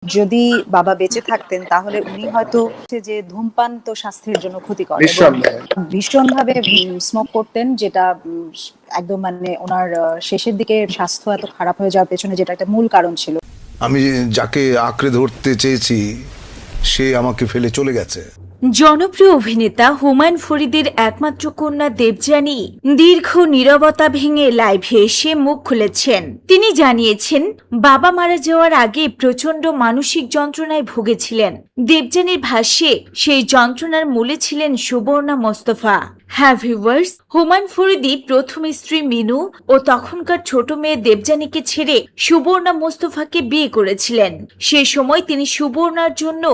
যদি বাবা বেঁচে থাকতেন তাহলে উনি হয়তো যে ধূমপান তো স্বাস্থ্যের জন্য ক্ষতিকর এবং নিঃসন্দেহে। ভীষণভাবে স্মোক করতেন, যেটা একদম মানে ওনার শেষের দিকে স্বাস্থ্য এত খারাপ হয়ে যাওয়ার পেছনে যেটা একটা মূল কারণ ছিল। আমি যাকে আঁকড়ে ধরতে চেয়েছি সে আমাকে ফেলে চলে গেছে। জনপ্রিয় অভিনেতা হুমায়ুন ফরিদের একমাত্র কন্যা দেবযানী দীর্ঘ নীরবতা ভেঙে লাইভে এসে মুখ খুলেছেন। তিনি জানিয়েছেন, বাবা মারা যাওয়ার আগে প্রচন্ড মানসিক যন্ত্রণায় ভুগেছিলেন। দেবযানীর ভাষ্যে সেই যন্ত্রণার মূলে ছিলেন সুবর্ণা মোস্তফা। হ্যাঁ ভিউয়ার্স, হুমায়ুন ফরিদি প্রথম স্ত্রী মিনু ও তখনকার ছোট মেয়ে দেবযানীকে ছেড়ে সুবর্ণা মোস্তফাকে বিয়ে করেছিলেন। সে সময় তিনি সুবর্ণার জন্য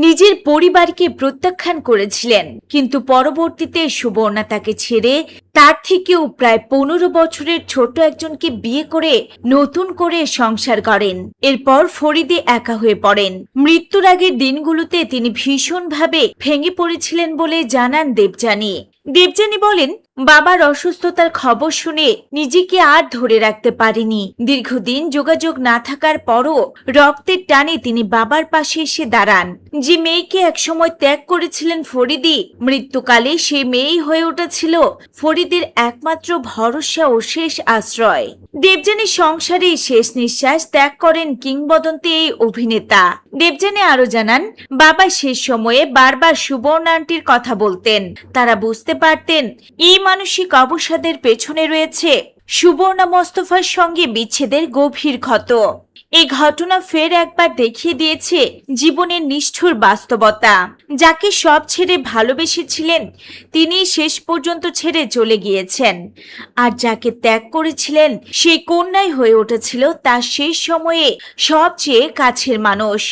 নিজের পরিবারকে প্রত্যাখ্যান করেছিলেন, কিন্তু পরবর্তীতে সুবর্ণা তাকে ছেড়ে তার থেকেও প্রায় 15 বছরের ছোট একজনকে বিয়ে করে নতুন করে সংসার করেন। এরপর ফরিদি একা হয়ে পড়েন। মৃত্যুর আগের দিনগুলোতে তিনি ভীষণভাবে ভেঙে পড়েছিলেন বলে জানান দেবযানী। দেবযানী বলেন, বাবার অসুস্থতার খবর শুনে নিজেকে আর ধরে রাখতে পারিনি। দীর্ঘদিন যোগাযোগ না থাকার পরও রক্তের টানে তিনি বাবার পাশে এসে দাঁড়ান। যে মেয়েকে একসময় ত্যাগ করেছিলেন ফরিদি, মৃত্যুকালে সেই মেয়েই হয়ে উঠেছিল ফরিদের একমাত্র ভরসা ও শেষ আশ্রয়। দেবযানীর সংসারে শেষ নিঃশ্বাস ত্যাগ করেন কিংবদন্তি এই অভিনেতা। দেবযানী আরো জানান, বাবা শেষ সময়ে বারবার সুবর্ণা আন্টির কথা বলতেন। তারা বুঝতে পারতেন এই মানসিক অবসাদের পেছনে রয়েছে সুবর্ণা মোস্তফার সঙ্গে বিচ্ছেদের গভীর ক্ষত। এই ঘটনা ফের একবার দেখিয়ে দিয়েছে জীবনের নিষ্ঠুর বাস্তবতা। যাকে সব ছেড়ে ভালোবেসেছিলেন তিনি শেষ পর্যন্ত ছেড়ে চলে গিয়েছেন, আর যাকে ত্যাগ করেছিলেন সেই কন্যাই হয়ে উঠেছিল তার শেষ সময়ে সবচেয়ে কাছের মানুষ।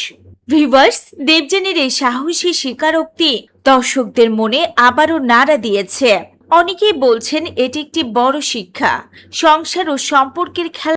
ভিউয়ার্স, দেবযানীর এই সাহসী স্বীকারোক্তি দর্শকদের মনে আবারও নাড়া দিয়েছে। অনেকেই বলছেন এটি একটি বড় শিক্ষা। সংসার ও সম্পর্কের খেলা